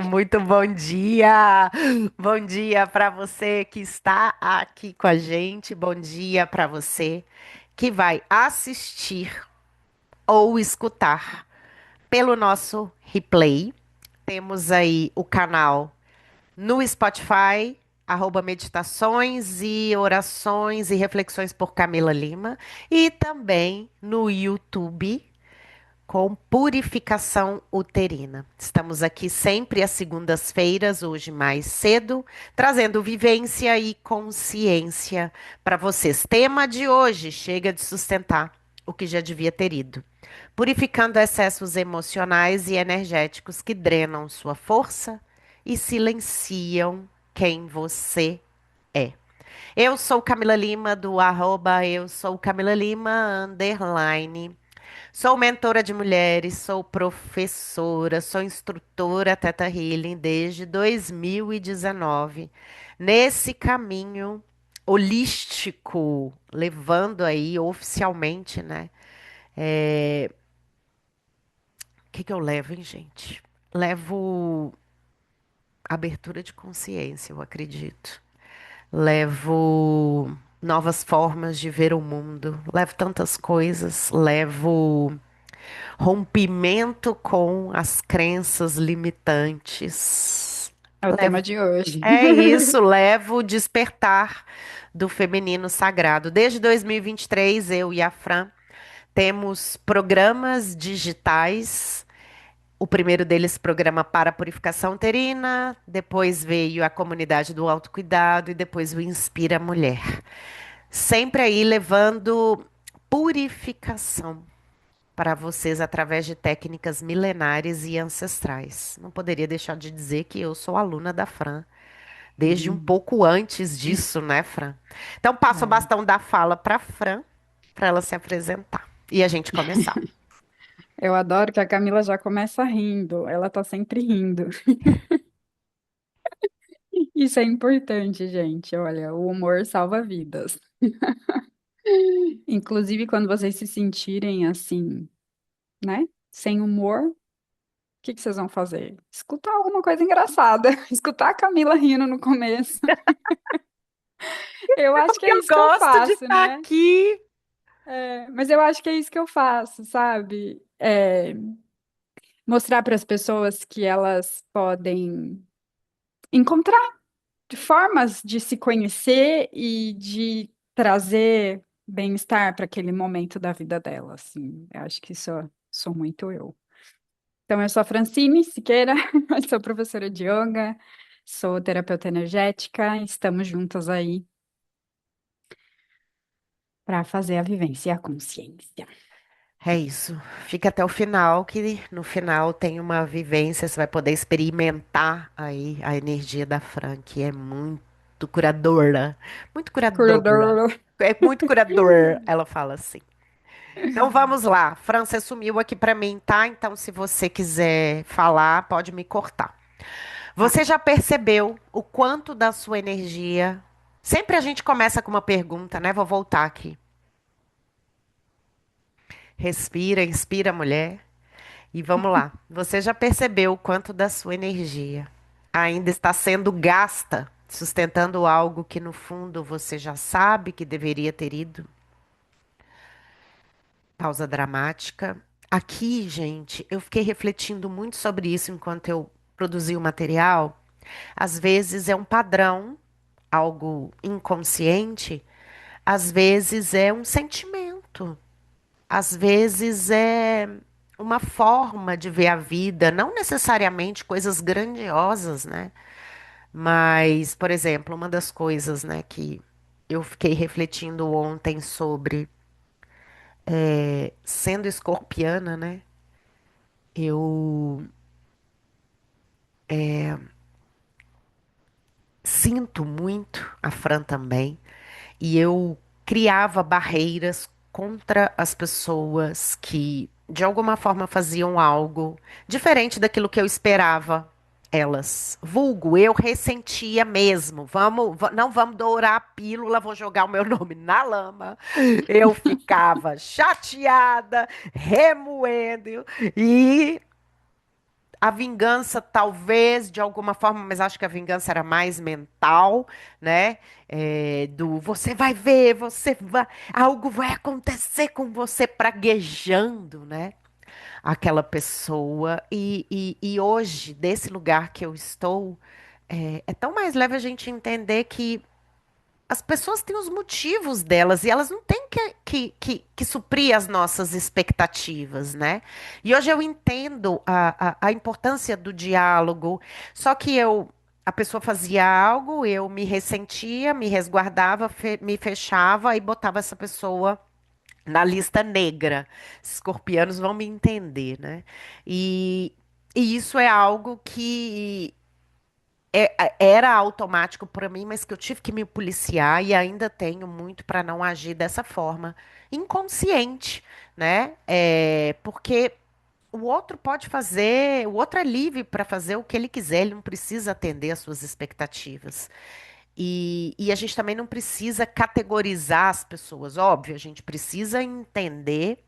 Muito bom dia! Bom dia para você que está aqui com a gente. Bom dia para você que vai assistir ou escutar pelo nosso replay. Temos aí o canal no Spotify, @meditações e orações e reflexões por Camila Lima, e também no YouTube com purificação uterina. Estamos aqui sempre às segundas-feiras, hoje mais cedo, trazendo vivência e consciência para vocês. Tema de hoje: chega de sustentar o que já devia ter ido. Purificando excessos emocionais e energéticos que drenam sua força e silenciam quem você é. Eu sou Camila Lima, do eu sou Camila Lima, _. Sou mentora de mulheres, sou professora, sou instrutora Teta Healing desde 2019. Nesse caminho holístico, levando aí oficialmente, né? O que que eu levo, hein, gente? Levo abertura de consciência, eu acredito. Levo novas formas de ver o mundo. Levo tantas coisas. Levo rompimento com as crenças limitantes. É o tema Levo, de hoje. é isso, levo o despertar do feminino sagrado. Desde 2023, eu e a Fran temos programas digitais. O primeiro deles, programa para purificação uterina, depois veio a comunidade do autocuidado e depois o Inspira Mulher. Sempre aí levando purificação para vocês através de técnicas milenares e ancestrais. Não poderia deixar de dizer que eu sou aluna da Fran, desde um Hum, pouco antes disso, né, Fran? Então passo o é. bastão da fala para Fran, para ela se apresentar e a gente começar. Eu adoro que a Camila já começa rindo. Ela tá sempre rindo. Isso é importante, gente. Olha, o humor salva vidas. Inclusive, quando vocês se sentirem assim, né? Sem humor, o que que vocês vão fazer? Escutar alguma coisa engraçada. Escutar a Camila rindo no começo. Eu acho que Porque é eu isso que eu gosto de faço, estar né? aqui. Mas eu acho que é isso que eu faço, sabe? Mostrar para as pessoas que elas podem encontrar formas de se conhecer e de trazer bem-estar para aquele momento da vida dela, assim. Eu acho que isso sou muito eu. Então, eu sou a Francine Siqueira, sou professora de yoga, sou terapeuta energética, estamos juntas aí para fazer a vivência e a consciência. É isso. Fica até o final, que no final tem uma vivência, você vai poder experimentar aí a energia da Fran, que é muito curadora. Muito curadora. Curador. É muito curador, ela fala assim. Então vamos lá. Fran, você sumiu aqui pra mim, tá? Então se você quiser falar, pode me cortar. Tá. Você já percebeu o quanto da sua energia. Sempre a gente começa com uma pergunta, né? Vou voltar aqui. Respira, inspira, mulher. E vamos lá. Você já percebeu o quanto da sua energia ainda está sendo gasta sustentando algo que no fundo você já sabe que deveria ter ido? Pausa dramática. Aqui, gente, eu fiquei refletindo muito sobre isso enquanto eu produzi o material. Às vezes é um padrão, algo inconsciente, às vezes é um sentimento. Às vezes é uma forma de ver a vida, não necessariamente coisas grandiosas, né? Mas, por exemplo, uma das coisas, né, que eu fiquei refletindo ontem sobre sendo escorpiana, né? Eu sinto muito, a Fran também, e eu criava barreiras contra as pessoas que de alguma forma faziam algo diferente daquilo que eu esperava elas. Vulgo, eu ressentia mesmo. Não vamos dourar a pílula, vou jogar o meu nome na lama. Eu ficava chateada, remoendo e a vingança, talvez, de alguma forma, mas acho que a vingança era mais mental, né? Do você vai ver, você vai, algo vai acontecer com você, praguejando, né? Aquela pessoa. E hoje, desse lugar que eu estou, é tão mais leve a gente entender que as pessoas têm os motivos delas e elas não têm que suprir as nossas expectativas, né? E hoje eu entendo a importância do diálogo, só que a pessoa fazia algo, eu me ressentia, me resguardava, me fechava e botava essa pessoa na lista negra. Escorpianos vão me entender, né? E, e isso é algo que era automático para mim, mas que eu tive que me policiar e ainda tenho muito para não agir dessa forma inconsciente, né? Porque o outro pode fazer, o outro é livre para fazer o que ele quiser, ele não precisa atender às suas expectativas. E a gente também não precisa categorizar as pessoas, óbvio, a gente precisa entender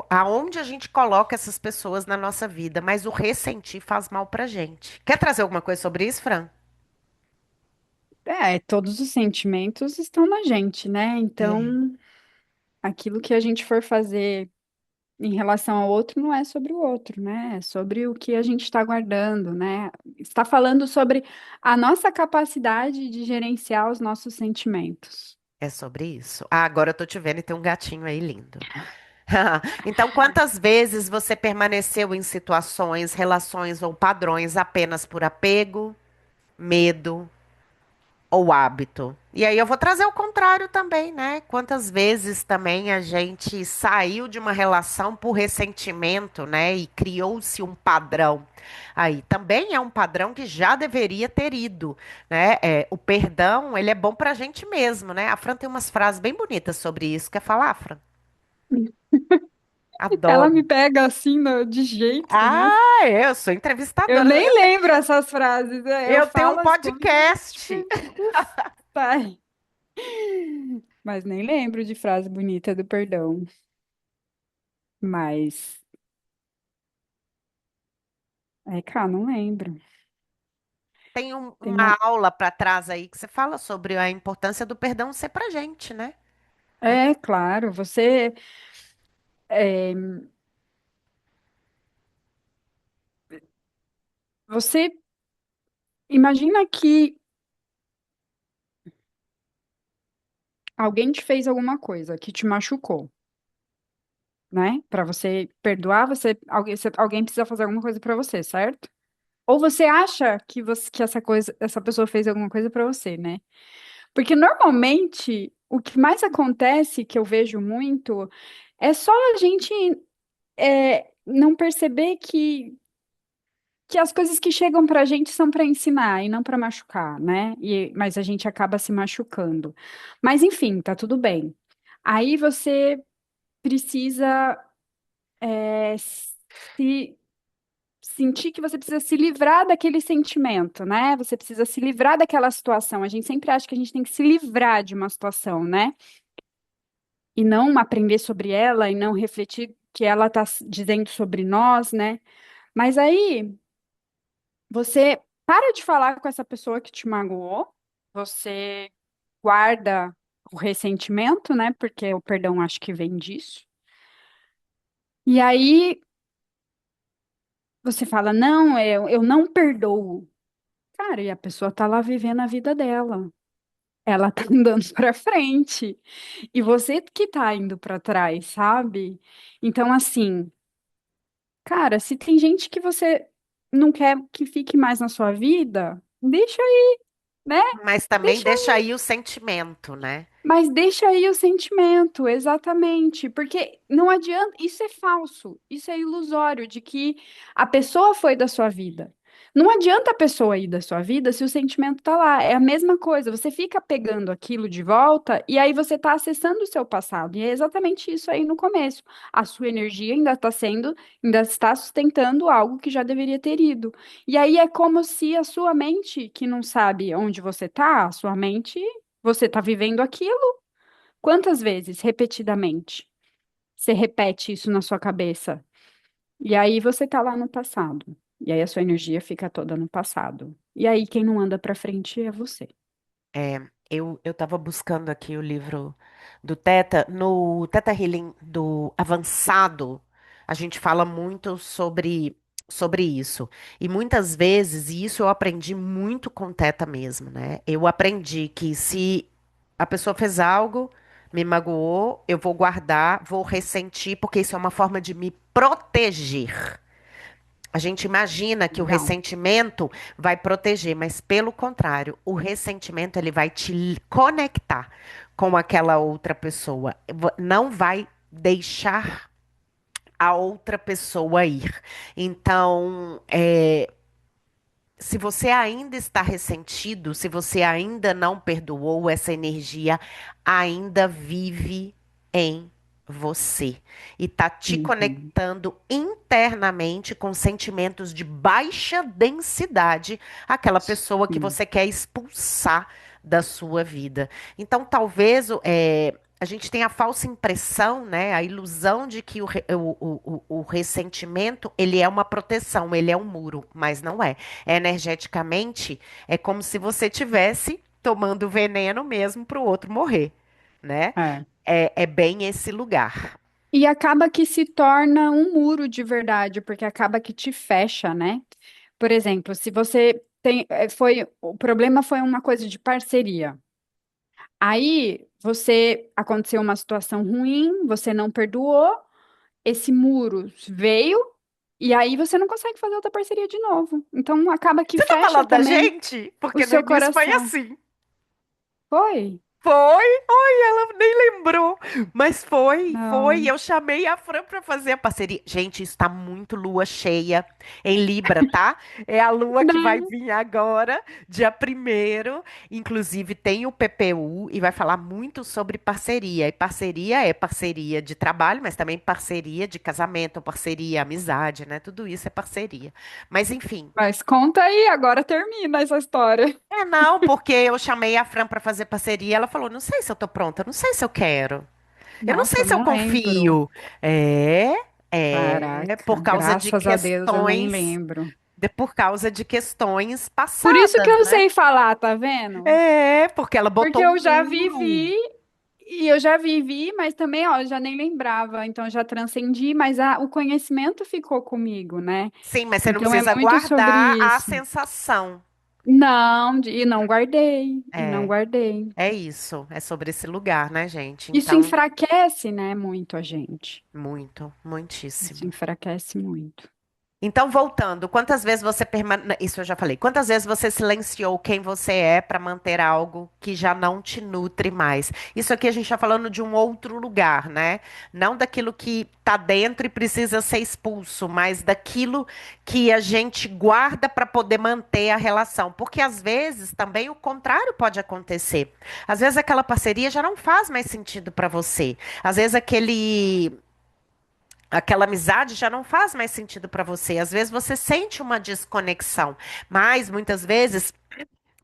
aonde a gente coloca essas pessoas na nossa vida, mas o ressentir faz mal pra gente. Quer trazer alguma coisa sobre isso, Fran? Todos os sentimentos estão na gente, né? É. Então, aquilo que a gente for fazer em relação ao outro não é sobre o outro, né? É sobre o que a gente está guardando, né? Está falando sobre a nossa capacidade de gerenciar os nossos sentimentos. É sobre isso. Ah, agora eu tô te vendo e tem um gatinho aí lindo. Então, quantas vezes você permaneceu em situações, relações ou padrões apenas por apego, medo ou hábito? E aí eu vou trazer o contrário também, né? Quantas vezes também a gente saiu de uma relação por ressentimento, né? E criou-se um padrão. Aí também é um padrão que já deveria ter ido, né? O perdão, ele é bom pra gente mesmo, né? A Fran tem umas frases bem bonitas sobre isso. Quer falar, Fran? Ela Adoro. me pega assim de jeito, né? Ah, eu sou Eu entrevistadora. nem lembro essas frases, né? Eu Eu tenho um falo as coisas, podcast. sai. Mas nem lembro de frase bonita do perdão. Mas, cá, não lembro. Tem Tem uma uma... aula para trás aí que você fala sobre a importância do perdão ser pra gente, né? É, claro, é, você imagina que alguém te fez alguma coisa que te machucou, né? Para você perdoar, alguém precisa fazer alguma coisa para você, certo? Ou você acha que essa pessoa fez alguma coisa para você, né? Porque normalmente o que mais acontece, que eu vejo muito, é só a gente não perceber que as coisas que chegam pra gente são pra ensinar e não pra machucar, né? Mas a gente acaba se machucando. Mas enfim, tá tudo bem. Aí você precisa se sentir que você precisa se livrar daquele sentimento, né? Você precisa se livrar daquela situação. A gente sempre acha que a gente tem que se livrar de uma situação, né? E não aprender sobre ela e não refletir o que ela está dizendo sobre nós, né? Mas aí você para de falar com essa pessoa que te magoou, você guarda o ressentimento, né? Porque o perdão acho que vem disso. E aí você fala, não, eu não perdoo. Cara, e a pessoa tá lá vivendo a vida dela. Ela tá andando pra frente. E você que tá indo pra trás, sabe? Então, assim, cara, se tem gente que você não quer que fique mais na sua vida, deixa aí, né? Mas também Deixa. deixa aí o sentimento, né? Mas deixa aí o sentimento, exatamente, porque não adianta, isso é falso, isso é ilusório de que a pessoa foi da sua vida. Não adianta a pessoa ir da sua vida se o sentimento tá lá. É a mesma coisa, você fica pegando aquilo de volta e aí você tá acessando o seu passado. E é exatamente isso aí no começo. A sua energia ainda está sustentando algo que já deveria ter ido. E aí é como se a sua mente, que não sabe onde você tá, a sua mente você está vivendo aquilo? Quantas vezes, repetidamente, você repete isso na sua cabeça? E aí você tá lá no passado. E aí a sua energia fica toda no passado. E aí quem não anda pra frente é você. É, eu tava buscando aqui o livro do Teta. No Teta Healing do Avançado, a gente fala muito sobre isso. E muitas vezes, e isso eu aprendi muito com o Teta mesmo, né? Eu aprendi que se a pessoa fez algo, me magoou, eu vou guardar, vou ressentir, porque isso é uma forma de me proteger. A gente imagina que o Legal. ressentimento vai proteger, mas pelo contrário, o ressentimento ele vai te conectar com aquela outra pessoa. Não vai deixar a outra pessoa ir. Então, se você ainda está ressentido, se você ainda não perdoou, essa energia ainda vive em você e tá te Uhum. conectando internamente com sentimentos de baixa densidade, aquela pessoa que Sim. você quer expulsar da sua vida. Então, talvez a gente tenha a falsa impressão, né, a ilusão de que o ressentimento ele é uma proteção, ele é um muro, mas não é. Energeticamente, é como se você tivesse tomando veneno mesmo para o outro morrer, né? É. É bem esse lugar. E acaba que se torna um muro de verdade, porque acaba que te fecha, né? Por exemplo, se você tem, o problema foi uma coisa de parceria. Aí você aconteceu uma situação ruim, você não perdoou, esse muro veio e aí você não consegue fazer outra parceria de novo. Então acaba que Você tá fecha falando da também gente? o Porque no seu início foi coração. assim. Foi? Foi? Oi, ela nem lembrou. Mas foi. Não. Eu chamei a Fran pra fazer a parceria. Gente, isso tá muito lua cheia em Libra, tá? É a lua que vai Não. vir agora, dia 1º. Inclusive, tem o PPU e vai falar muito sobre parceria. E parceria é parceria de trabalho, mas também parceria de casamento, parceria, amizade, né? Tudo isso é parceria. Mas enfim. Mas conta aí, agora termina essa história. Não, porque eu chamei a Fran pra fazer parceria. Ela falou: não sei se eu tô pronta, não sei se eu quero. Eu não Nossa, sei eu se eu não lembro. confio. Caraca, Por causa de graças a Deus eu nem questões, lembro. por causa de questões Por isso que passadas, eu né? sei falar, tá vendo? Porque ela Porque botou eu um já muro. vivi e eu já vivi, mas também, ó, eu já nem lembrava, então já transcendi, mas o conhecimento ficou comigo, né? Sim, mas você não Então é precisa muito sobre guardar a isso. sensação. Não, e não guardei, e não É, guardei. é isso. É sobre esse lugar, né, gente? Isso Então, enfraquece, né, muito a gente. muito, Isso muitíssimo. enfraquece muito. Então, voltando, quantas vezes você permanece. Isso eu já falei. Quantas vezes você silenciou quem você é para manter algo que já não te nutre mais? Isso aqui a gente está falando de um outro lugar, né? Não daquilo que está dentro e precisa ser expulso, mas daquilo que a gente guarda para poder manter a relação. Porque às vezes também o contrário pode acontecer. Às vezes aquela parceria já não faz mais sentido para você. Às vezes aquela amizade já não faz mais sentido para você. Às vezes você sente uma desconexão, mas muitas vezes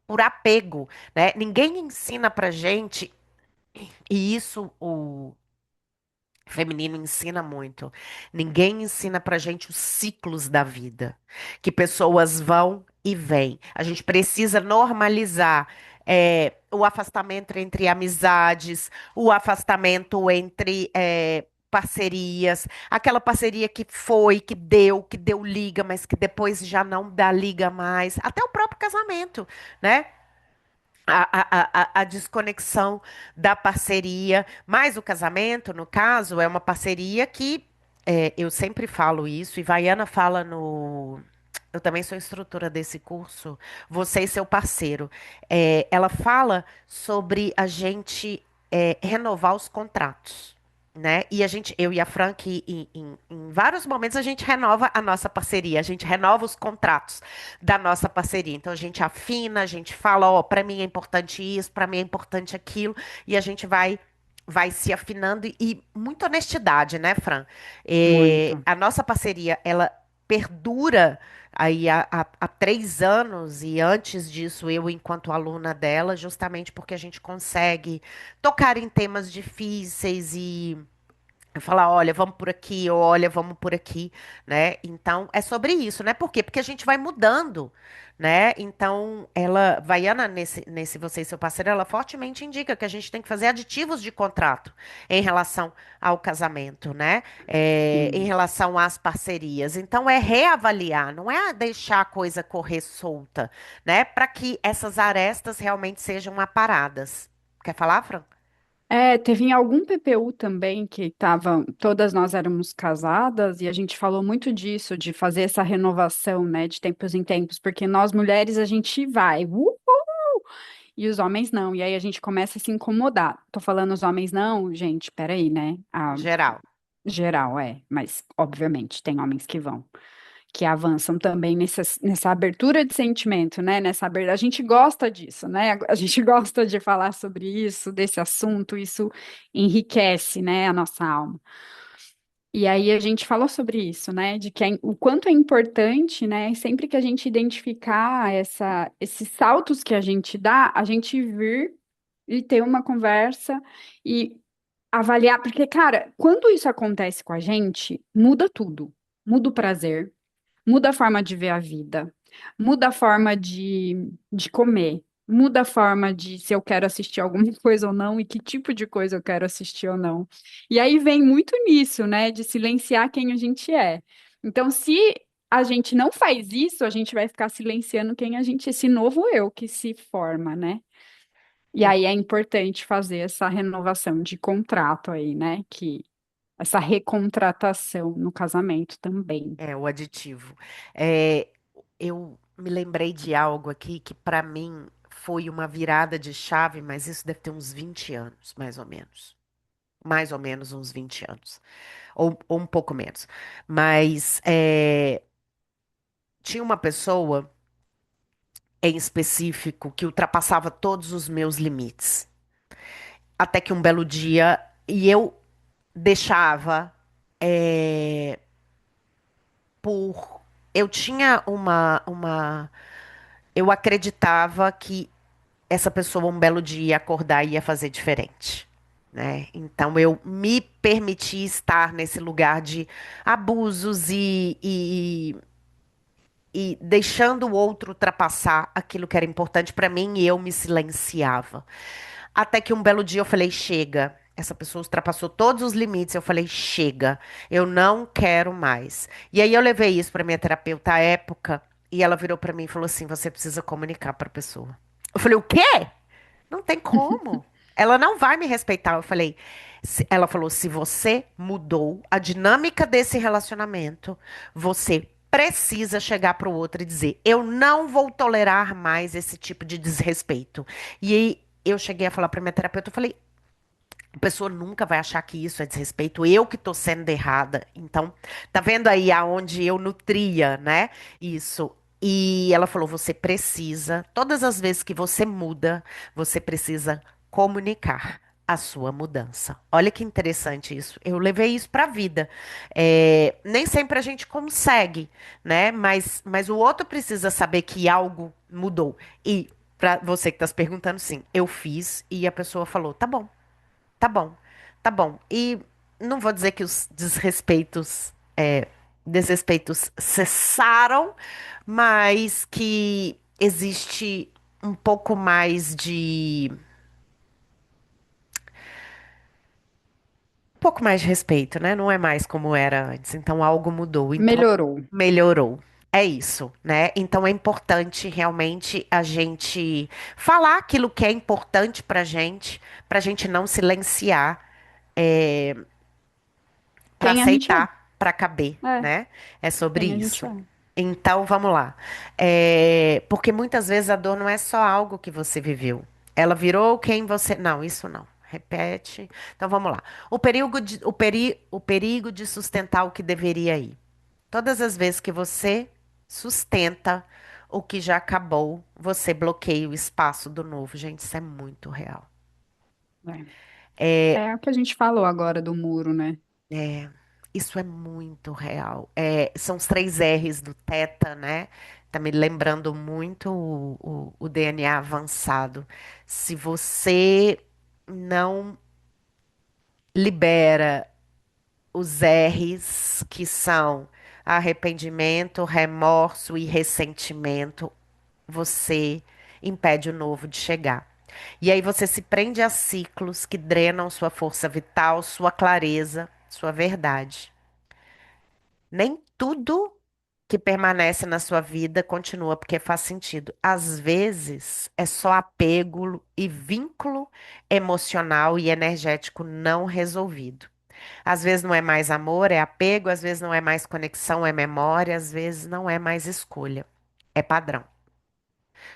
por apego, né? Ninguém ensina pra gente, e isso o feminino ensina muito. Ninguém ensina pra gente os ciclos da vida, que pessoas vão e vêm. A gente precisa normalizar o afastamento entre amizades, o afastamento entre parcerias, aquela parceria que foi, que deu liga, mas que depois já não dá liga mais. Até o próprio casamento, né? A desconexão da parceria, mas o casamento, no caso, é uma parceria que eu sempre falo isso, e Vaiana fala no. Eu também sou instrutora desse curso, você e seu parceiro. Ela fala sobre a gente renovar os contratos. Né? E a gente, eu e a Frank, em vários momentos a gente renova a nossa parceria, a gente renova os contratos da nossa parceria. Então a gente afina, a gente fala, ó, para mim é importante isso, para mim é importante aquilo, e a gente vai se afinando e muita honestidade, né, Fran? Muito. A nossa parceria, ela perdura aí há 3 anos, e antes disso eu enquanto aluna dela, justamente porque a gente consegue tocar em temas difíceis Falar, olha, vamos por aqui, ou olha, vamos por aqui, né? Então, é sobre isso, né? Por quê? Porque a gente vai mudando, né? Então, Vaiana, nesse Você e Seu Parceiro, ela fortemente indica que a gente tem que fazer aditivos de contrato em relação ao casamento, né? Em Sim. relação às parcerias. Então, é reavaliar, não é deixar a coisa correr solta, né? Para que essas arestas realmente sejam aparadas. Quer falar, Fran? É, teve em algum PPU também que estavam, todas nós éramos casadas e a gente falou muito disso, de fazer essa renovação, né, de tempos em tempos, porque nós mulheres a gente vai, e os homens não, e aí a gente começa a se incomodar. Tô falando os homens não, gente, peraí, né? A Geral. geral é, mas obviamente tem homens que avançam também nessa abertura de sentimento, né? Nessa abertura. A gente gosta disso, né? A gente gosta de falar sobre isso, desse assunto, isso enriquece, né, a nossa alma. E aí a gente falou sobre isso, né? De que o quanto é importante, né? Sempre que a gente identificar esses saltos que a gente dá, a gente vir e ter uma conversa e avaliar, porque, cara, quando isso acontece com a gente, muda tudo. Muda o prazer, muda a forma de ver a vida, muda a forma de comer, muda a forma de se eu quero assistir alguma coisa ou não e que tipo de coisa eu quero assistir ou não. E aí vem muito nisso, né, de silenciar quem a gente é. Então, se a gente não faz isso, a gente vai ficar silenciando quem a gente, esse novo eu que se forma, né? E aí é importante fazer essa renovação de contrato aí, né? Que essa recontratação no casamento também. É, o aditivo. É, eu me lembrei de algo aqui que para mim foi uma virada de chave, mas isso deve ter uns 20 anos, mais ou menos. Mais ou menos uns 20 anos. Ou um pouco menos. Mas tinha uma pessoa em específico que ultrapassava todos os meus limites. Até que um belo dia, e eu deixava por. Eu tinha eu acreditava que essa pessoa um belo dia ia acordar e ia fazer diferente, né? Então eu me permiti estar nesse lugar de abusos e deixando o outro ultrapassar aquilo que era importante para mim e eu me silenciava. Até que um belo dia eu falei: chega. Essa pessoa ultrapassou todos os limites. Eu falei: chega, eu não quero mais. E aí eu levei isso para minha terapeuta à época e ela virou para mim e falou assim: você precisa comunicar para a pessoa. Eu falei: o quê? Não tem como. Ela não vai me respeitar. Eu falei, ela falou: se você mudou a dinâmica desse relacionamento, você precisa chegar para o outro e dizer: eu não vou tolerar mais esse tipo de desrespeito. E aí eu cheguei a falar para minha terapeuta, eu falei: a pessoa nunca vai achar que isso é desrespeito, eu que tô sendo errada. Então, tá vendo aí aonde eu nutria, né? Isso. E ela falou: você precisa, todas as vezes que você muda, você precisa comunicar a sua mudança. Olha que interessante isso. Eu levei isso para a vida. Nem sempre a gente consegue, né? Mas o outro precisa saber que algo mudou. E para você que está se perguntando, sim, eu fiz e a pessoa falou: tá bom. Tá bom, tá bom. E não vou dizer que os desrespeitos cessaram, mas que existe um pouco mais de respeito, né? Não é mais como era antes. Então algo mudou. Então Melhorou. melhorou. É isso, né? Então é importante realmente a gente falar aquilo que é importante pra gente não silenciar para Quem a gente é. aceitar, para caber, É, né? É sobre quem a gente isso. é. Então, vamos lá. Porque muitas vezes a dor não é só algo que você viveu. Ela virou quem você. Não, isso não. Repete. Então, vamos lá. O perigo de sustentar o que deveria ir. Todas as vezes que você sustenta o que já acabou, você bloqueia o espaço do novo. Gente, isso é muito real. É o que a gente falou agora do muro, né? Isso é muito real. São os três R's do Teta, né? Tá me lembrando muito o DNA avançado. Se você não libera os R's, que são arrependimento, remorso e ressentimento, você impede o novo de chegar. E aí você se prende a ciclos que drenam sua força vital, sua clareza, sua verdade. Nem tudo que permanece na sua vida continua porque faz sentido. Às vezes é só apego e vínculo emocional e energético não resolvido. Às vezes não é mais amor, é apego, às vezes não é mais conexão, é memória, às vezes não é mais escolha, é padrão.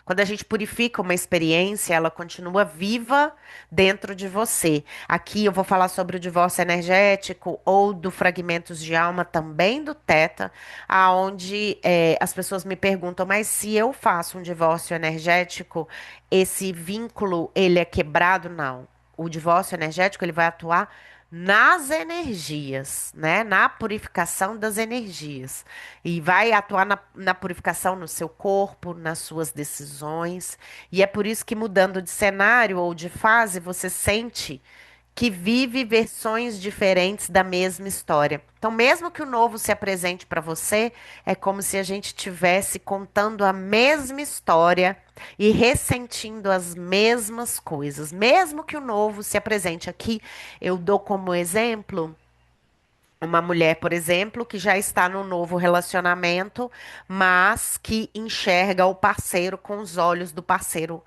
Quando a gente purifica uma experiência, ela continua viva dentro de você. Aqui eu vou falar sobre o divórcio energético ou do fragmentos de alma também do Teta, aonde as pessoas me perguntam, mas se eu faço um divórcio energético, esse vínculo ele é quebrado? Não. O divórcio energético ele vai atuar nas energias, né? Na purificação das energias. E vai atuar na purificação no seu corpo, nas suas decisões. E é por isso que mudando de cenário ou de fase, você sente que vive versões diferentes da mesma história. Então, mesmo que o novo se apresente para você, é como se a gente estivesse contando a mesma história e ressentindo as mesmas coisas. Mesmo que o novo se apresente aqui, eu dou como exemplo uma mulher, por exemplo, que já está no novo relacionamento, mas que enxerga o parceiro com os olhos do parceiro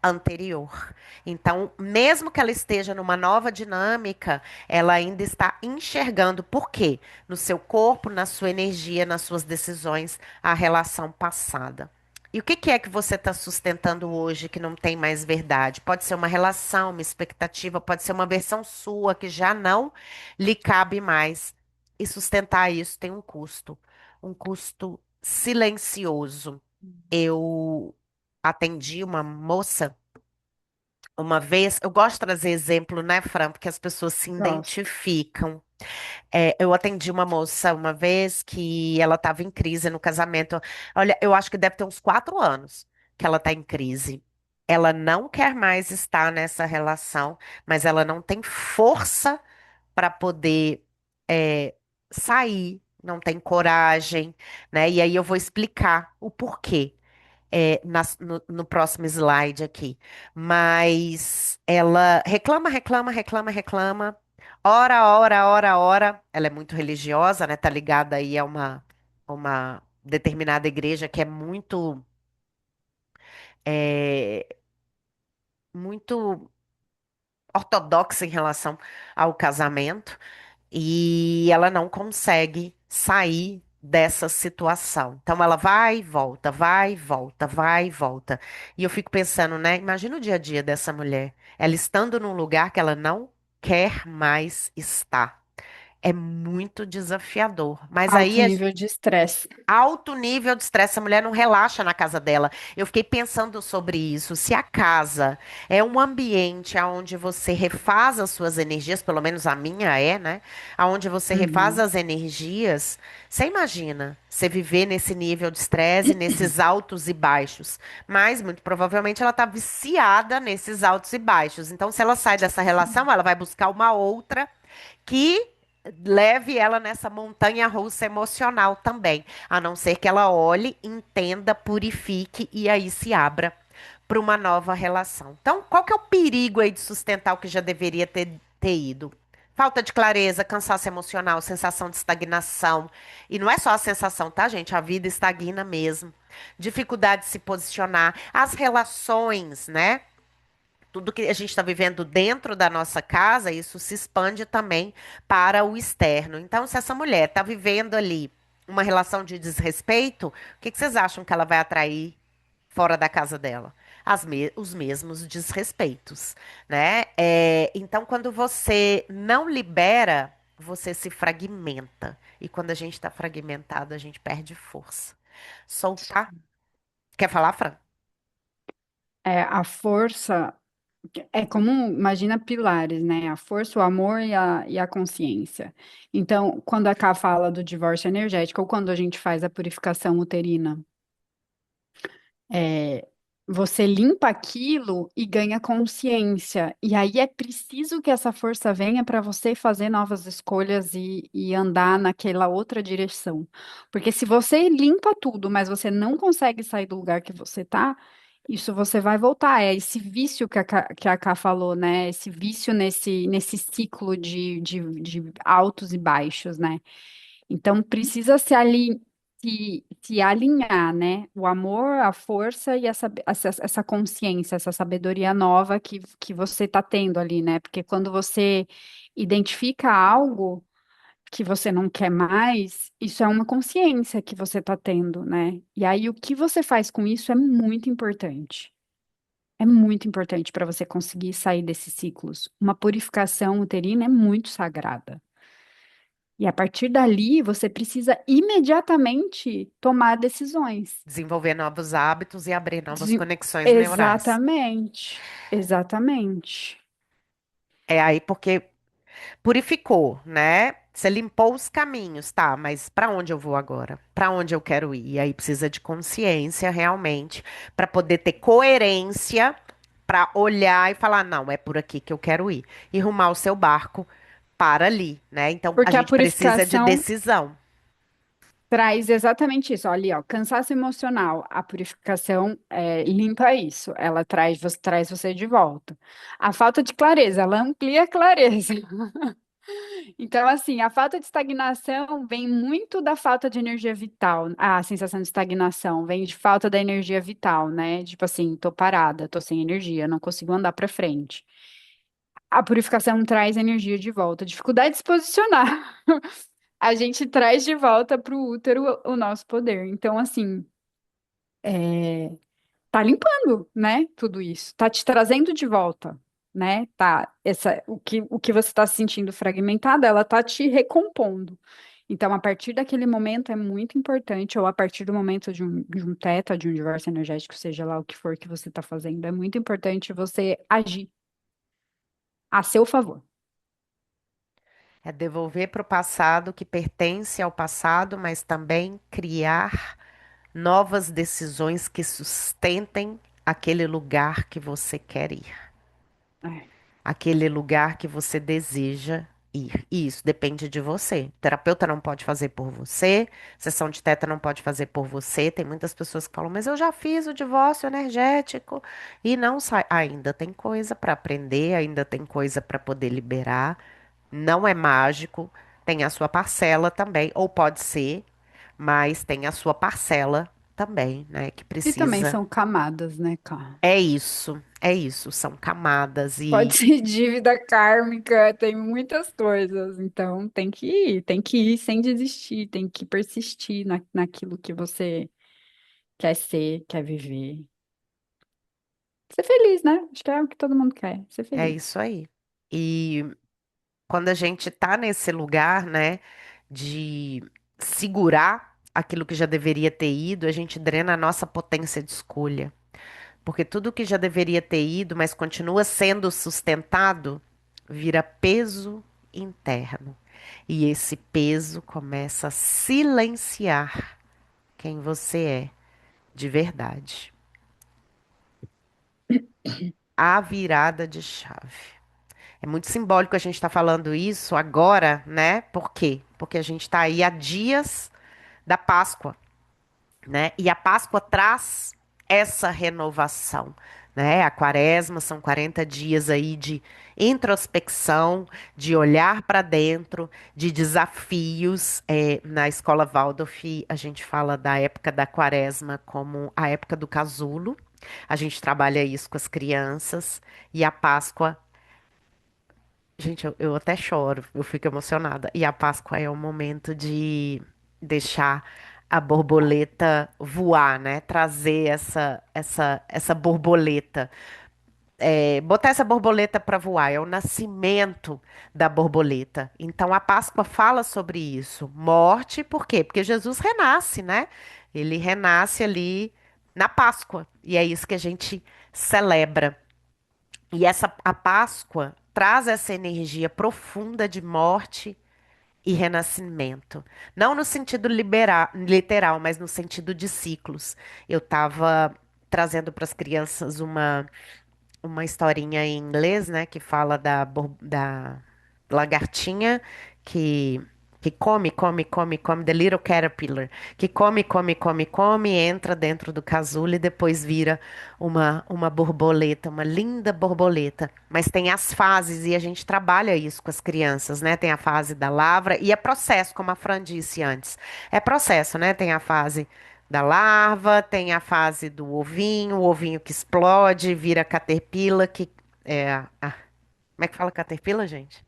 anterior. Então, mesmo que ela esteja numa nova dinâmica, ela ainda está enxergando por quê? No seu corpo, na sua energia, nas suas decisões, a relação passada. E o que que é que você está sustentando hoje que não tem mais verdade? Pode ser uma relação, uma expectativa, pode ser uma versão sua que já não lhe cabe mais. E sustentar isso tem um custo silencioso. Eu atendi uma moça uma vez, eu gosto de trazer exemplo, né, Fran, porque as pessoas se Gosto. identificam. Eu atendi uma moça uma vez que ela estava em crise no casamento. Olha, eu acho que deve ter uns 4 anos que ela está em crise. Ela não quer mais estar nessa relação, mas ela não tem força para poder sair, não tem coragem, né? E aí eu vou explicar o porquê no próximo slide aqui. Mas ela reclama, reclama, reclama, reclama. Ora, ora, ora, ora. Ela é muito religiosa, né? Tá ligada aí a uma determinada igreja que é é, muito ortodoxa em relação ao casamento. E ela não consegue sair dessa situação. Então ela vai e volta, vai e volta, vai e volta. E eu fico pensando, né? Imagina o dia a dia dessa mulher, ela estando num lugar que ela não quer mais estar. É muito desafiador. Mas Alto aí nível de estresse. alto nível de estresse, a mulher não relaxa na casa dela. Eu fiquei pensando sobre isso. Se a casa é um ambiente onde você refaz as suas energias, pelo menos a minha é, né? Onde você refaz Uhum. as energias, você imagina você viver nesse nível de estresse, nesses altos e baixos. Mas, muito provavelmente, ela está viciada nesses altos e baixos. Então, se ela sai dessa relação, ela vai buscar uma outra que leve ela nessa montanha russa emocional também, a não ser que ela olhe, entenda, purifique e aí se abra para uma nova relação. Então, qual que é o perigo aí de sustentar o que já deveria ter ido? Falta de clareza, cansaço emocional, sensação de estagnação. E não é só a sensação, tá, gente? A vida estagna mesmo. Dificuldade de se posicionar. As relações, né? Tudo que a gente está vivendo dentro da nossa casa, isso se expande também para o externo. Então, se essa mulher está vivendo ali uma relação de desrespeito, o que que vocês acham que ela vai atrair fora da casa dela? Os mesmos desrespeitos, né? Então, quando você não libera, você se fragmenta. E quando a gente está fragmentado, a gente perde força. Soltar. Quer falar, Fran? É, a força é como, imagina pilares, né? A força, o amor e a consciência. Então, quando a Ká fala do divórcio energético, ou quando a gente faz a purificação uterina, Você limpa aquilo e ganha consciência. E aí é preciso que essa força venha para você fazer novas escolhas e andar naquela outra direção. Porque se você limpa tudo, mas você não consegue sair do lugar que você tá, isso você vai voltar. É esse vício que a Ká falou, né? Esse vício nesse ciclo de altos e baixos, né? Então, precisa se alinhar, né? O amor, a força e essa consciência, essa sabedoria nova que você está tendo ali, né? Porque quando você identifica algo que você não quer mais, isso é uma consciência que você está tendo, né? E aí, o que você faz com isso é muito importante. É muito importante para você conseguir sair desses ciclos. Uma purificação uterina é muito sagrada. E a partir dali, você precisa imediatamente tomar decisões. Desenvolver novos hábitos e abrir novas Desen- conexões neurais. Exatamente, exatamente. É aí porque purificou, né? Você limpou os caminhos, tá? Mas para onde eu vou agora? Para onde eu quero ir? E aí precisa de consciência realmente para poder ter coerência para olhar e falar, não, é por aqui que eu quero ir. E rumar o seu barco para ali, né? Então a Porque a gente precisa de purificação decisão. traz exatamente isso. Olha ali, ó, cansaço emocional. A purificação limpa isso. Ela traz você de volta. A falta de clareza, ela amplia a clareza. Então, assim, a falta de estagnação vem muito da falta de energia vital. A sensação de estagnação vem de falta da energia vital, né? Tipo assim, tô parada, tô sem energia, não consigo andar pra frente. A purificação traz energia de volta. Dificuldade de se posicionar. A gente traz de volta pro útero o nosso poder. Então, assim, tá limpando, né? Tudo isso. Tá te trazendo de volta, né? Tá, o que você está se sentindo fragmentada, ela tá te recompondo. Então, a partir daquele momento é muito importante, ou a partir do momento de um teta, de um divórcio energético, seja lá o que for que você está fazendo, é muito importante você agir a seu favor. É devolver para o passado o que pertence ao passado, mas também criar novas decisões que sustentem aquele lugar que você quer ir, É. aquele lugar que você deseja ir. E isso depende de você. O terapeuta não pode fazer por você, sessão de teta não pode fazer por você. Tem muitas pessoas que falam, mas eu já fiz o divórcio energético e não sai. Ainda tem coisa para aprender, ainda tem coisa para poder liberar. Não é mágico, tem a sua parcela também, ou pode ser, mas tem a sua parcela também, né, que E também precisa. são camadas, né, cara? É isso, são camadas Pode e ser dívida kármica, tem muitas coisas. Então, tem que ir sem desistir, tem que persistir naquilo que você quer ser, quer viver. Ser feliz, né? Acho que é o que todo mundo quer, ser é feliz. isso aí. E quando a gente tá nesse lugar, né, de segurar aquilo que já deveria ter ido, a gente drena a nossa potência de escolha. Porque tudo que já deveria ter ido, mas continua sendo sustentado, vira peso interno. E esse peso começa a silenciar quem você é de verdade. A virada de chave. É muito simbólico a gente estar falando isso agora, né? Por quê? Porque a gente está aí há dias da Páscoa, né? E a Páscoa traz essa renovação, né? A Quaresma são 40 dias aí de introspecção, de olhar para dentro, de desafios. Na escola Waldorf, a gente fala da época da Quaresma como a época do casulo. A gente trabalha isso com as crianças e a Páscoa. Gente, eu até choro, eu fico emocionada. E a Páscoa é o momento de deixar a borboleta voar, né? Trazer essa borboleta. Botar essa borboleta para voar, é o nascimento da borboleta. Então a Páscoa fala sobre isso. Morte, por quê? Porque Jesus renasce, né? Ele renasce ali na Páscoa. E é isso que a gente celebra. E a Páscoa traz essa energia profunda de morte e renascimento. Não no sentido literal, mas no sentido de ciclos. Eu estava trazendo para as crianças uma historinha em inglês, né, que fala da lagartinha que, que come, come, come, come, the little caterpillar, que come, come, come, come, entra dentro do casulo e depois vira uma borboleta, uma linda borboleta. Mas tem as fases e a gente trabalha isso com as crianças, né? Tem a fase da lavra e é processo, como a Fran disse antes. É processo, né? Tem a fase da larva, tem a fase do ovinho, o ovinho que explode, vira caterpillar, que é como é que fala caterpillar, gente?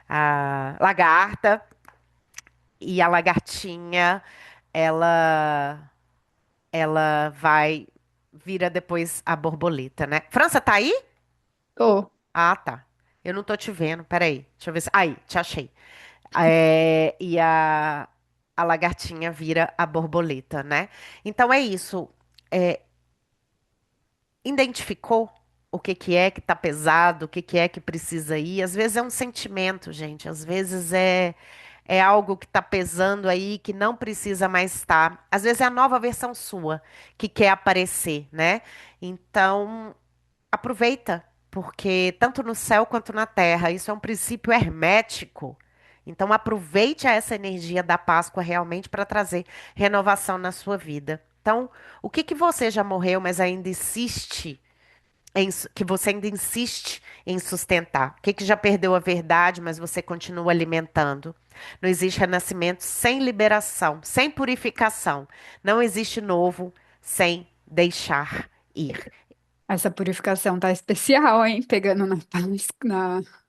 A lagarta e a lagartinha, ela ela vai vira depois a borboleta, né? França tá aí? Tô. Ah, tá. Eu não tô te vendo. Peraí. Deixa eu ver se. Aí, te achei. É, e a lagartinha vira a borboleta, né? Então é isso. É, identificou o que é que tá pesado, o que é que precisa ir. Às vezes é um sentimento, gente. Às vezes é algo que tá pesando aí que não precisa mais estar. Às vezes é a nova versão sua que quer aparecer, né? Então, aproveita, porque tanto no céu quanto na terra, isso é um princípio hermético. Então, aproveite essa energia da Páscoa realmente para trazer renovação na sua vida. Então, o que que você já morreu, mas ainda insiste que você ainda insiste em sustentar? O que que já perdeu a verdade, mas você continua alimentando? Não existe renascimento sem liberação, sem purificação. Não existe novo sem deixar ir. Essa purificação tá especial, hein? Pegando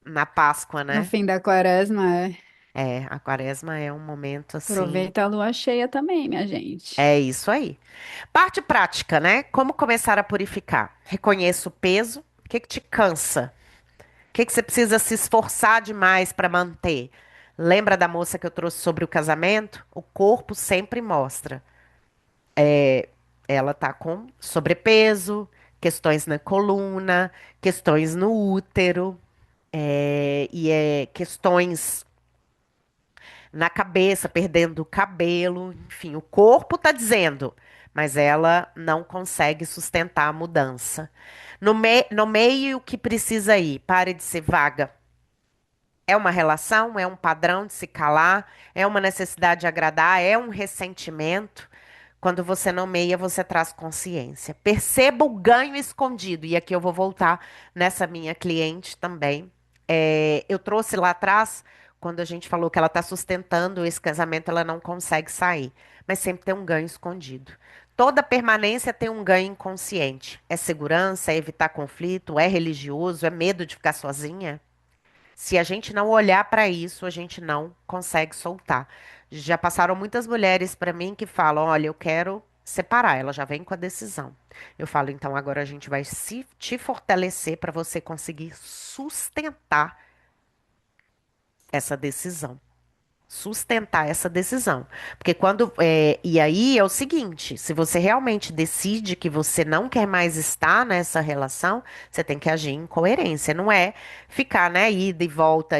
Na Páscoa, no né? fim da quaresma. É, a quaresma é um momento assim. Aproveita a lua cheia também, minha gente. É isso aí. Parte prática, né? Como começar a purificar? Reconheça o peso. O que que te cansa? O que que você precisa se esforçar demais para manter? Lembra da moça que eu trouxe sobre o casamento? O corpo sempre mostra. Ela tá com sobrepeso, questões na coluna, questões no útero, questões na cabeça, perdendo o cabelo, enfim, o corpo tá dizendo, mas ela não consegue sustentar a mudança. No meio, o que precisa ir? Pare de ser vaga. É uma relação, é um padrão de se calar, é uma necessidade de agradar, é um ressentimento. Quando você nomeia, você traz consciência. Perceba o ganho escondido. E aqui eu vou voltar nessa minha cliente também. Eu trouxe lá atrás, quando a gente falou que ela está sustentando esse casamento, ela não consegue sair. Mas sempre tem um ganho escondido. Toda permanência tem um ganho inconsciente. É segurança, é evitar conflito, é religioso, é medo de ficar sozinha. Se a gente não olhar para isso, a gente não consegue soltar. Já passaram muitas mulheres para mim que falam: olha, eu quero separar. Ela já vem com a decisão. Eu falo: então agora a gente vai te fortalecer para você conseguir sustentar essa decisão, sustentar essa decisão. Porque e aí é o seguinte, se você realmente decide que você não quer mais estar nessa relação, você tem que agir em coerência, não é ficar, né, ida e volta,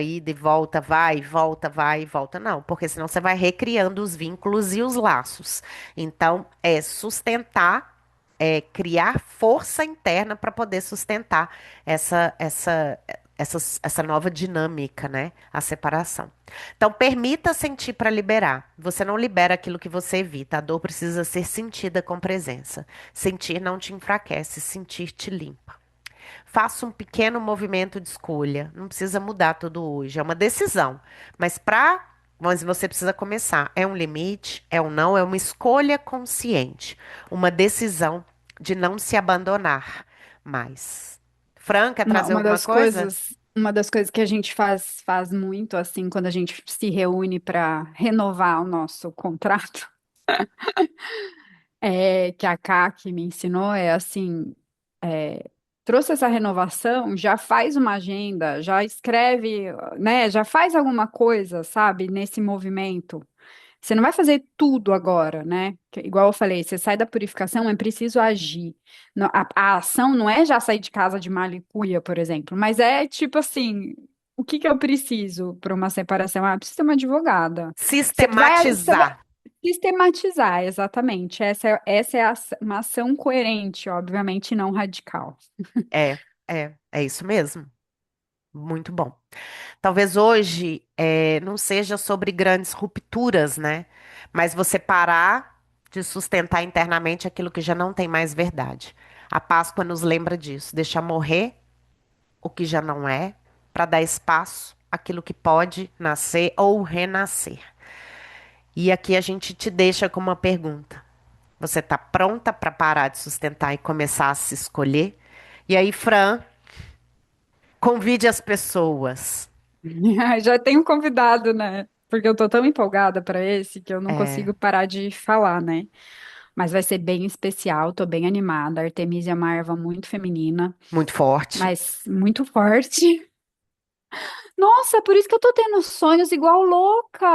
vai e volta, não, porque senão você vai recriando os vínculos e os laços. Então, é sustentar, criar força interna para poder sustentar essa, essa, essa nova dinâmica, né? A separação. Então, permita sentir para liberar. Você não libera aquilo que você evita. A dor precisa ser sentida com presença. Sentir não te enfraquece, sentir te limpa. Faça um pequeno movimento de escolha. Não precisa mudar tudo hoje. É uma decisão. Mas você precisa começar. É um limite? É um não? É uma escolha consciente. Uma decisão de não se abandonar mais. Fran, quer Uma, trazer alguma coisa? uma das coisas que a gente faz muito assim quando a gente se reúne para renovar o nosso contrato, que a Kaki me ensinou, é assim, é, trouxe essa renovação, já faz uma agenda, já escreve, né, já faz alguma coisa, sabe, nesse movimento. Você não vai fazer tudo agora, né? Igual eu falei, você sai da purificação, é preciso agir. A ação não é já sair de casa de malicuia, por exemplo, mas é tipo assim, o que que eu preciso para uma separação? Ah, eu preciso ter uma advogada. Você vai, Sistematizar. Sistematizar, exatamente. Uma ação coerente, obviamente não radical. É, é isso mesmo. Muito bom. Talvez hoje não seja sobre grandes rupturas, né? Mas você parar de sustentar internamente aquilo que já não tem mais verdade. A Páscoa nos lembra disso, deixar morrer o que já não é, para dar espaço àquilo que pode nascer ou renascer. E aqui a gente te deixa com uma pergunta. Você está pronta para parar de sustentar e começar a se escolher? E aí, Fran, convide as pessoas. Já tenho convidado, né? Porque eu tô tão empolgada para esse que eu não É, consigo parar de falar, né? Mas vai ser bem especial, tô bem animada. A Artemisia é uma erva muito feminina, muito forte. mas muito forte. Nossa, é por isso que eu tô tendo sonhos igual louca.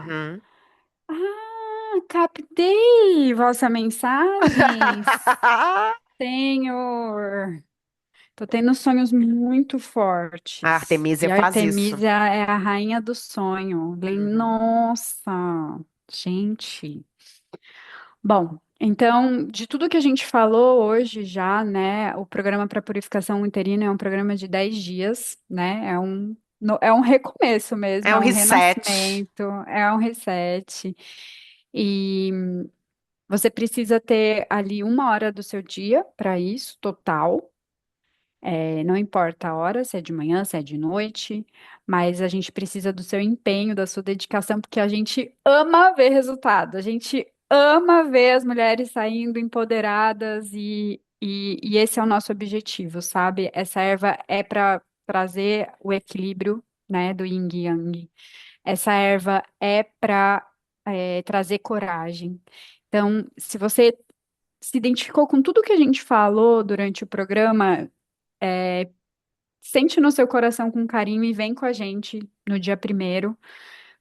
Uhum. Ah, captei vossa mensagem, Senhor. Tô tendo sonhos muito A fortes. Artemisia E a faz isso. Artemisia é a rainha do sonho. Uhum. Nossa, gente. Bom, então, de tudo que a gente falou hoje já, né, o programa para purificação uterina é um programa de 10 dias, né, é um recomeço mesmo, É é um um reset. renascimento, é um reset. E você precisa ter ali 1 hora do seu dia para isso, total. Não importa a hora, se é de manhã, se é de noite, mas a gente precisa do seu empenho, da sua dedicação, porque a gente ama ver resultado, a gente ama ver as mulheres saindo empoderadas e esse é o nosso objetivo, sabe? Essa erva é para trazer o equilíbrio, né, do yin e yang. Essa erva é para trazer coragem. Então, se você se identificou com tudo que a gente falou durante o programa, sente no seu coração com carinho e vem com a gente no dia 1º.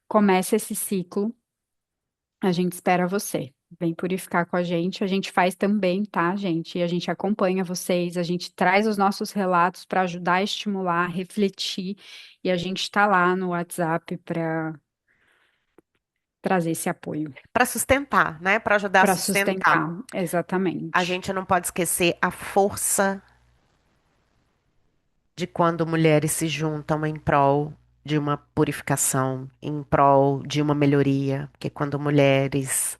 Começa esse ciclo. A gente espera você. Vem purificar com a gente. A gente faz também, tá, gente? E a gente acompanha vocês, a gente traz os nossos relatos para ajudar a estimular, refletir. E a gente está lá no WhatsApp para trazer esse apoio, Para sustentar, né? Para ajudar a para sustentar. sustentar. A Exatamente. gente não pode esquecer a força de quando mulheres se juntam em prol de uma purificação, em prol de uma melhoria, porque quando mulheres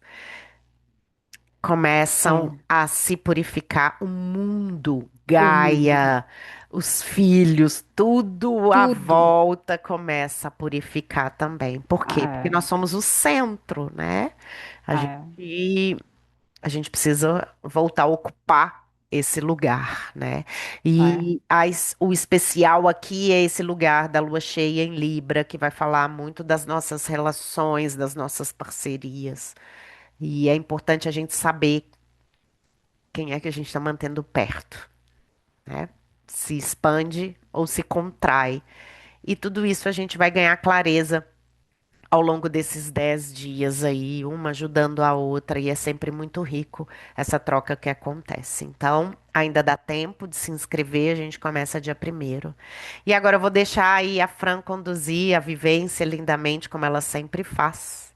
começam É, a se purificar, o mundo, o mundo. Gaia, os filhos, tudo à Tudo. volta começa a purificar também. Por quê? Porque nós É, somos o centro, né? A é, gente, a gente precisa voltar a ocupar esse lugar, né? é. E o especial aqui é esse lugar da lua cheia em Libra, que vai falar muito das nossas relações, das nossas parcerias. E é importante a gente saber quem é que a gente está mantendo perto, né? Se expande ou se contrai. E tudo isso a gente vai ganhar clareza ao longo desses 10 dias aí, uma ajudando a outra, e é sempre muito rico essa troca que acontece. Então, ainda dá tempo de se inscrever, a gente começa dia 1º. E agora eu vou deixar aí a Fran conduzir a vivência lindamente, como ela sempre faz.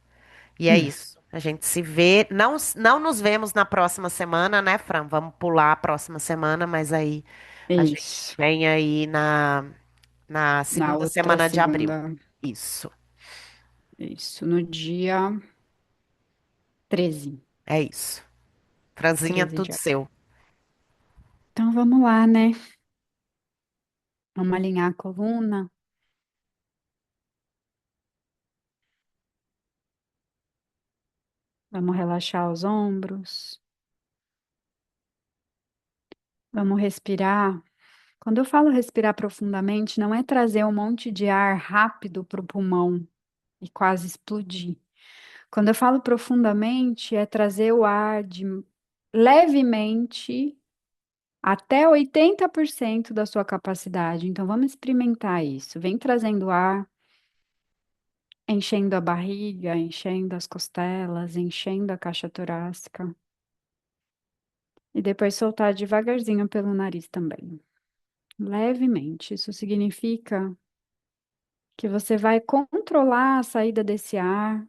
E é isso. A gente se vê. Não, não nos vemos na próxima semana, né, Fran? Vamos pular a próxima semana, mas aí a gente Isso. vem aí na Na segunda outra semana de abril. segunda. Isso. Isso, no dia 13, É isso. Franzinha, 13 tudo de abril. seu. Então vamos lá, né? Vamos alinhar a coluna, vamos relaxar os ombros, vamos respirar. Quando eu falo respirar profundamente, não é trazer um monte de ar rápido para o pulmão e quase explodir. Quando eu falo profundamente, é trazer o ar de levemente até 80% da sua capacidade. Então vamos experimentar isso. Vem trazendo ar. Enchendo a barriga, enchendo as costelas, enchendo a caixa torácica. E depois soltar devagarzinho pelo nariz também. Levemente. Isso significa que você vai controlar a saída desse ar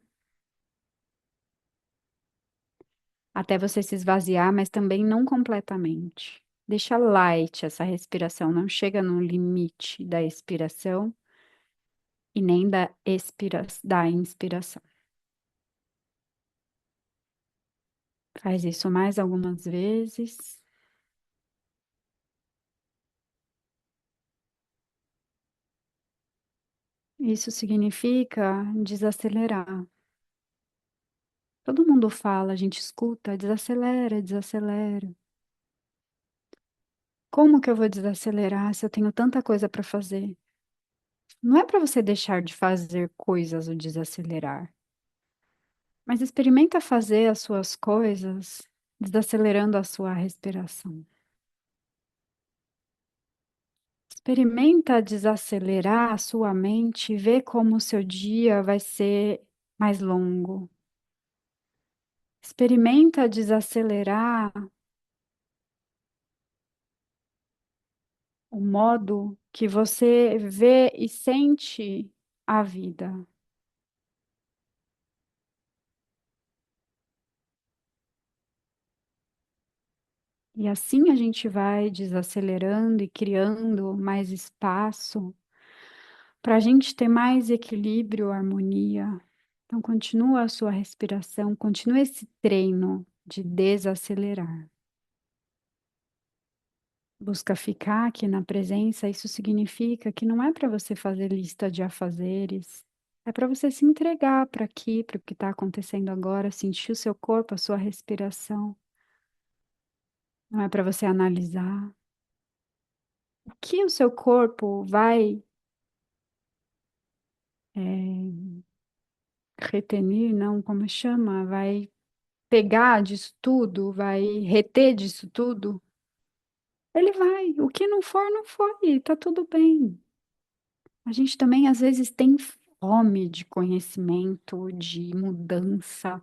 até você se esvaziar, mas também não completamente. Deixa light essa respiração, não chega no limite da expiração e nem da inspiração. Faz isso mais algumas vezes. Isso significa desacelerar. Todo mundo fala, a gente escuta, desacelera, desacelera. Como que eu vou desacelerar se eu tenho tanta coisa para fazer? Não é para você deixar de fazer coisas ou desacelerar, mas experimenta fazer as suas coisas desacelerando a sua respiração. Experimenta desacelerar a sua mente e ver como o seu dia vai ser mais longo. Experimenta desacelerar o modo que você vê e sente a vida. E assim a gente vai desacelerando e criando mais espaço para a gente ter mais equilíbrio, harmonia. Então, continua a sua respiração, continua esse treino de desacelerar. Busca ficar aqui na presença, isso significa que não é para você fazer lista de afazeres, é para você se entregar para aqui, para o que está acontecendo agora, sentir o seu corpo, a sua respiração. Não é para você analisar o que o seu corpo vai retenir, não, como chama? Vai pegar disso tudo, vai reter disso tudo. Ele vai. O que não for, não foi. Tá tudo bem. A gente também, às vezes, tem fome de conhecimento, de mudança.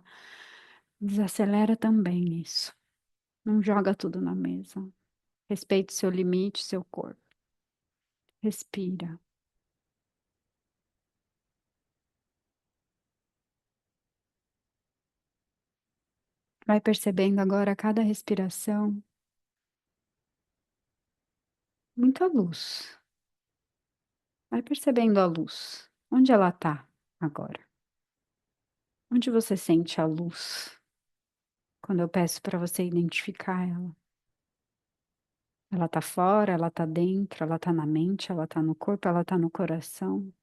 Desacelera também isso. Não joga tudo na mesa. Respeite seu limite, seu corpo. Respira. Vai percebendo agora a cada respiração muita luz. Vai percebendo a luz. Onde ela está agora? Onde você sente a luz quando eu peço para você identificar ela? Ela está fora, ela está dentro, ela está na mente, ela está no corpo, ela está no coração.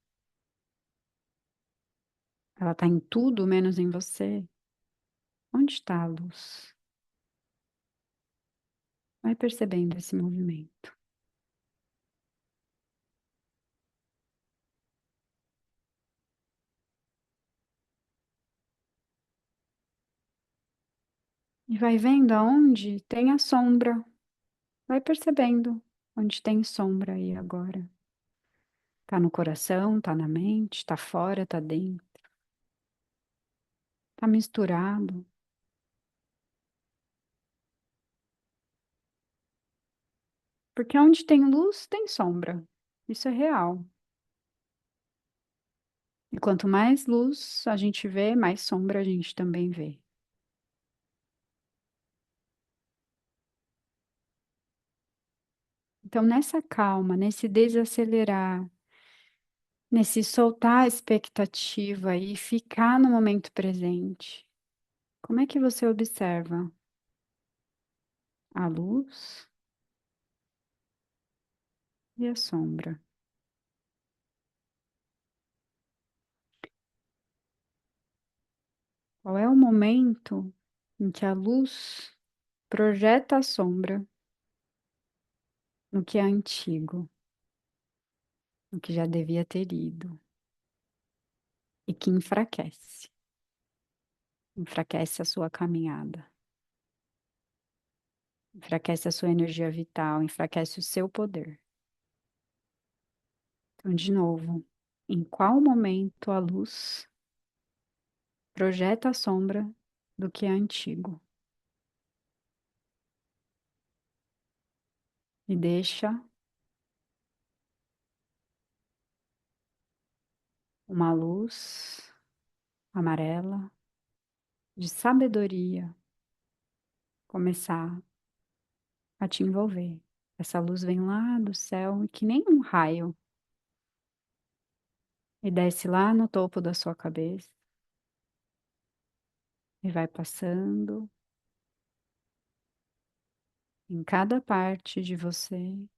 Ela está em tudo menos em você. Onde está a luz? Vai percebendo esse movimento. E vai vendo aonde tem a sombra. Vai percebendo onde tem sombra aí agora. Tá no coração, tá na mente, tá fora, tá dentro. Tá misturado. Porque onde tem luz, tem sombra. Isso é real. E quanto mais luz a gente vê, mais sombra a gente também vê. Então, nessa calma, nesse desacelerar, nesse soltar a expectativa e ficar no momento presente, como é que você observa a luz e a sombra? Qual é o momento em que a luz projeta a sombra no que é antigo, no que já devia ter ido e que enfraquece? Enfraquece a sua caminhada, enfraquece a sua energia vital, enfraquece o seu poder. Então, de novo, em qual momento a luz projeta a sombra do que é antigo e deixa uma luz amarela de sabedoria começar a te envolver. Essa luz vem lá do céu, que nem um raio, e desce lá no topo da sua cabeça e vai passando em cada parte de você,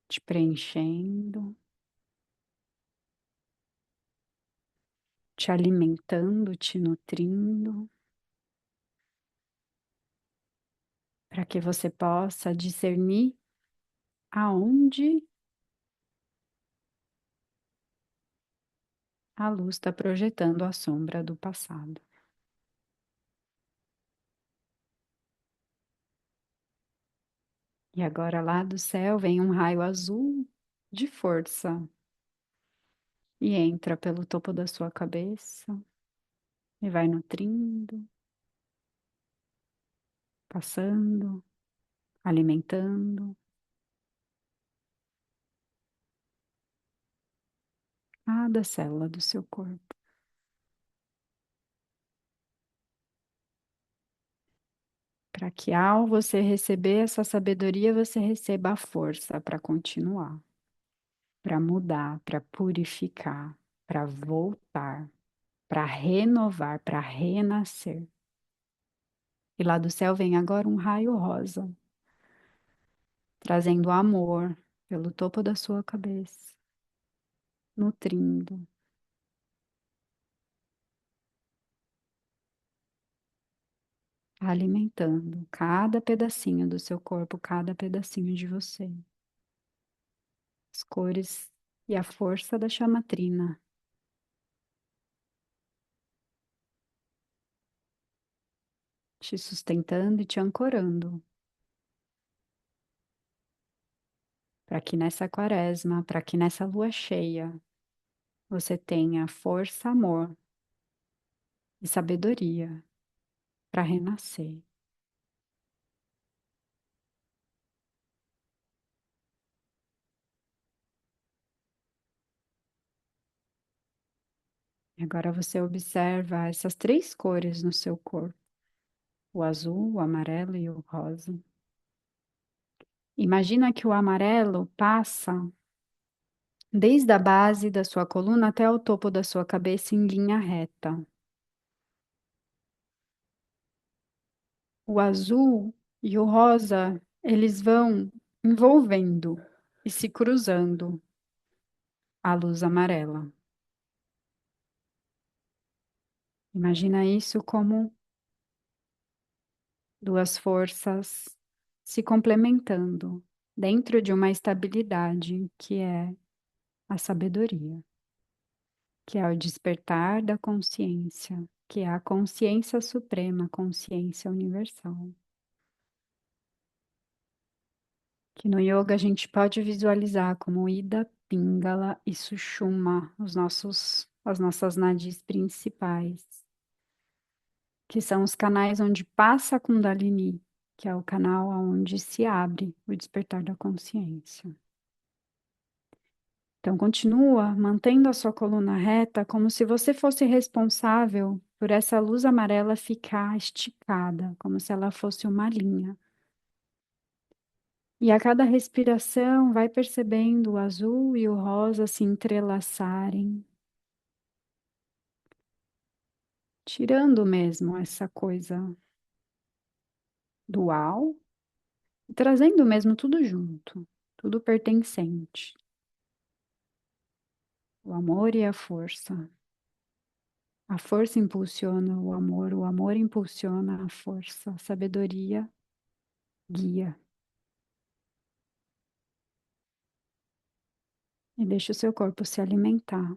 te preenchendo, te alimentando, te nutrindo, para que você possa discernir aonde a luz está projetando a sombra do passado. E agora lá do céu vem um raio azul de força e entra pelo topo da sua cabeça e vai nutrindo, passando, alimentando cada célula do seu corpo, para que ao você receber essa sabedoria, você receba a força para continuar, para mudar, para purificar, para voltar, para renovar, para renascer. E lá do céu vem agora um raio rosa, trazendo amor pelo topo da sua cabeça, nutrindo, alimentando cada pedacinho do seu corpo, cada pedacinho de você. As cores e a força da chamatrina, te sustentando e te ancorando, para que nessa quaresma, para que nessa lua cheia, você tenha força, amor e sabedoria para renascer. E agora você observa essas três cores no seu corpo: o azul, o amarelo e o rosa. Imagina que o amarelo passa desde a base da sua coluna até o topo da sua cabeça em linha reta. O azul e o rosa, eles vão envolvendo e se cruzando a luz amarela. Imagina isso como duas forças se complementando dentro de uma estabilidade que é a sabedoria, que é o despertar da consciência, que é a consciência suprema, a consciência universal. Que no yoga a gente pode visualizar como Ida, Pingala e Sushumna, as nossas nadis principais, que são os canais onde passa a Kundalini, que é o canal onde se abre o despertar da consciência. Então, continua mantendo a sua coluna reta, como se você fosse responsável por essa luz amarela ficar esticada, como se ela fosse uma linha. E a cada respiração, vai percebendo o azul e o rosa se entrelaçarem, tirando mesmo essa coisa dual, e trazendo mesmo tudo junto, tudo pertencente. O amor e a força. A força impulsiona o amor impulsiona a força, a sabedoria guia. E deixa o seu corpo se alimentar.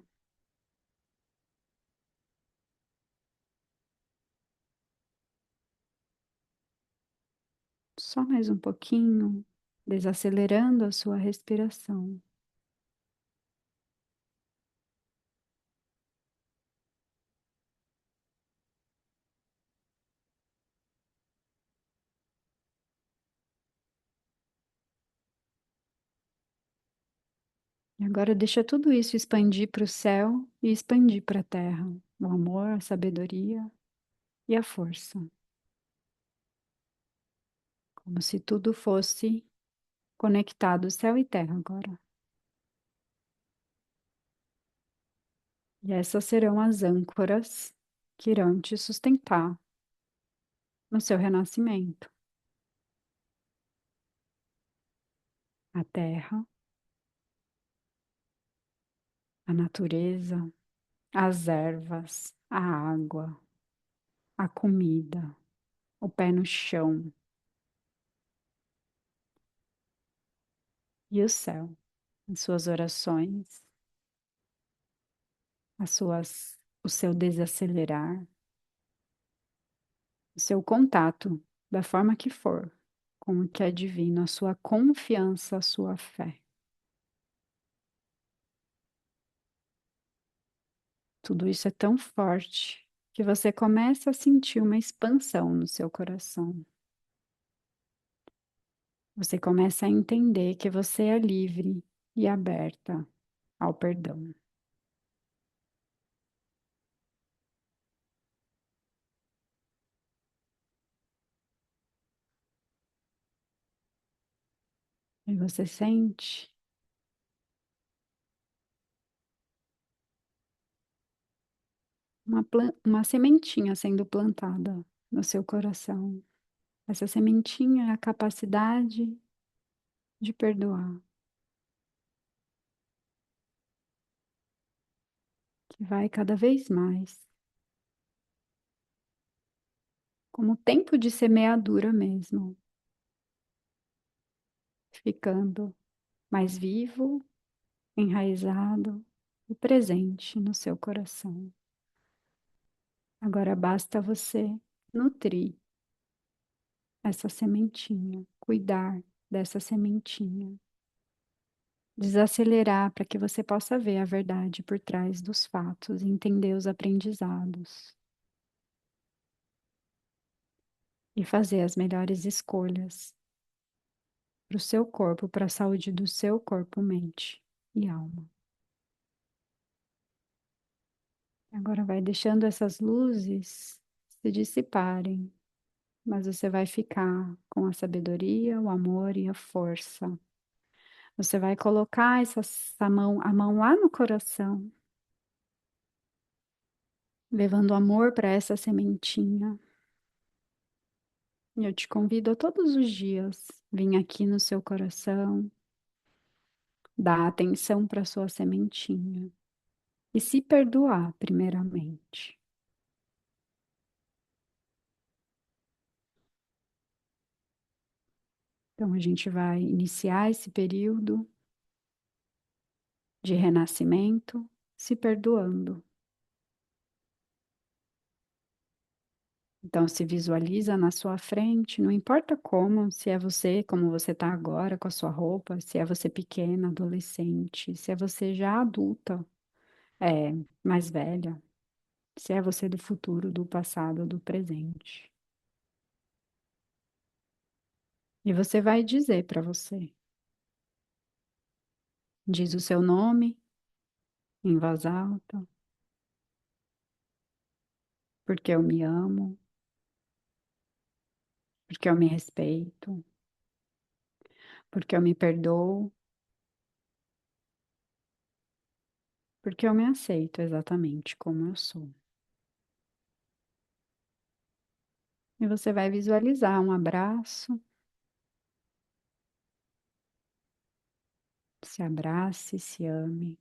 Só mais um pouquinho, desacelerando a sua respiração. E agora deixa tudo isso expandir para o céu e expandir para a terra. O amor, a sabedoria, e a força, como se tudo fosse conectado céu e terra agora. E essas serão as âncoras que irão te sustentar no seu renascimento. A terra, a natureza, as ervas, a água, a comida, o pé no chão e o céu, as suas orações, o seu desacelerar, o seu contato, da forma que for, com o que é divino, a sua confiança, a sua fé. Tudo isso é tão forte que você começa a sentir uma expansão no seu coração. Você começa a entender que você é livre e aberta ao perdão. E você sente uma sementinha sendo plantada no seu coração. Essa sementinha é a capacidade de perdoar, que vai cada vez mais, como tempo de semeadura mesmo, ficando mais vivo, enraizado e presente no seu coração. Agora basta você nutrir essa sementinha, cuidar dessa sementinha, desacelerar para que você possa ver a verdade por trás dos fatos, entender os aprendizados e fazer as melhores escolhas para o seu corpo, para a saúde do seu corpo, mente e alma. Agora vai deixando essas luzes se dissiparem, mas você vai ficar com a sabedoria, o amor e a força. Você vai colocar a mão lá no coração, levando amor para essa sementinha. E eu te convido a todos os dias vir aqui no seu coração, dar atenção para sua sementinha e se perdoar primeiramente. Então a gente vai iniciar esse período de renascimento se perdoando. Então se visualiza na sua frente, não importa como, se é você, como você está agora com a sua roupa, se é você pequena, adolescente, se é você já adulta, mais velha, se é você do futuro, do passado, do presente. E você vai dizer para você, diz o seu nome em voz alta, porque eu me amo, porque eu me respeito, porque eu me perdoo, porque eu me aceito exatamente como eu sou. E você vai visualizar um abraço, se abrace, se ame.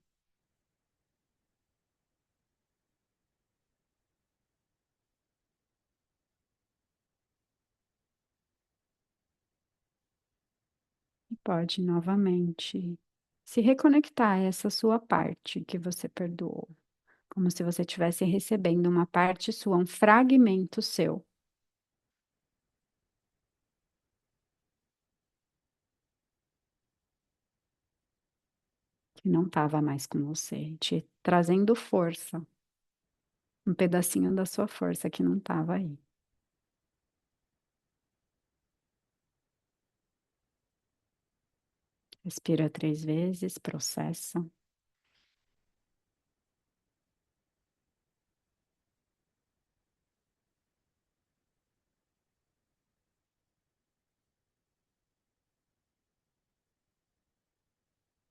E pode novamente se reconectar a essa sua parte que você perdoou, como se você estivesse recebendo uma parte sua, um fragmento seu. Que não estava mais com você, te trazendo força, um pedacinho da sua força que não estava aí. Respira 3 vezes, processa.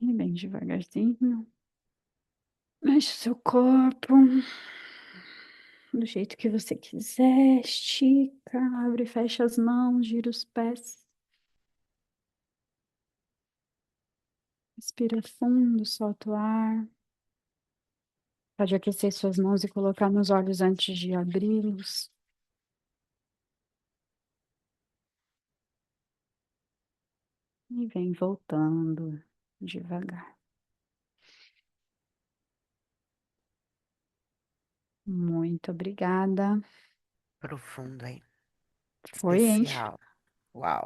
E bem devagarzinho. Mexe o seu corpo do jeito que você quiser. Estica, abre e fecha as mãos, gira os pés. Respira fundo, solta o ar. Pode aquecer suas mãos e colocar nos olhos antes de abri-los. E vem voltando devagar. Muito obrigada. Profundo, hein? Foi, hein? Especial. Uau.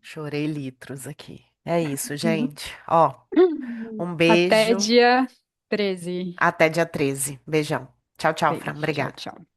Chorei litros aqui. É isso, gente. Ó, um Até beijo. dia 13. Até dia 13. Beijão. Tchau, tchau, Fran. Beijo, tchau, Obrigada. tchau.